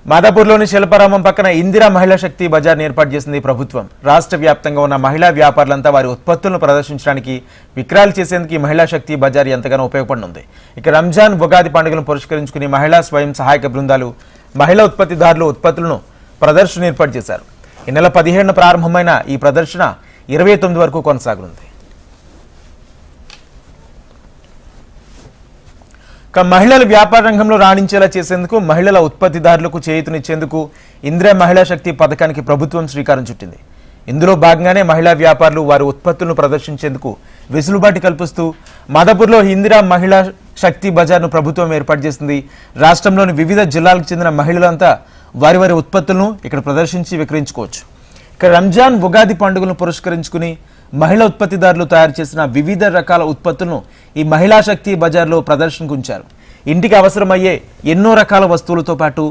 మాదాపూర్లోని శిల్పారామం పక్కన ఇందిరా మహిళా శక్తి బజార్ ఏర్పాటు చేసింది ప్రభుత్వం. రాష్ట్ర వ్యాప్తంగా ఉన్న మహిళా వ్యాపారులంతా వారి ఉత్పత్తులను ప్రదర్శించడానికి విక్రయాలు చేసేందుకు ఈ మహిళా శక్తి బజార్ ఎంతగానో ఉపయోగపడనుంది. ఇక రంజాన్, ఉగాది పండుగలను పురస్కరించుకుని మహిళా స్వయం సహాయక బృందాలు, మహిళా ఉత్పత్తిదారులు ఉత్పత్తులను ప్రదర్శన ఏర్పాటు చేశారు. ఈ నెల 17న ప్రారంభమైన ఈ ప్రదర్శన 29 వరకు కొనసాగనుంది. మహిళల వ్యాపార రంగంలో రాణించేలా చేసేందుకు, మహిళల ఉత్పత్తిదారులకు చేయూతనిచ్చేందుకు ఇందిరా మహిళా శక్తి పథకానికి ప్రభుత్వం శ్రీకారం చుట్టింది. ఇందులో భాగంగానే మహిళా వ్యాపారులు వారి ఉత్పత్తులను ప్రదర్శించేందుకు వెసులుబాటు కల్పిస్తూ మాదాపూర్లో ఇందిరా మహిళా శక్తి బజార్ను ప్రభుత్వం ఏర్పాటు చేసింది. రాష్ట్రంలోని వివిధ జిల్లాలకు చెందిన మహిళలంతా వారి వారి ఉత్పత్తులను ఇక్కడ ప్రదర్శించి విక్రయించుకోవచ్చు. ఇక రంజాన్, ఉగాది పండుగలను పురస్కరించుకుని మహిళా ఉత్పత్తిదారులు తయారు చేసిన వివిధ రకాల ఉత్పత్తులను ఈ మహిళా శక్తి బజార్లో ప్రదర్శనకు ఉంచారు. ఇంటికి అవసరమయ్యే ఎన్నో రకాల వస్తువులతో పాటు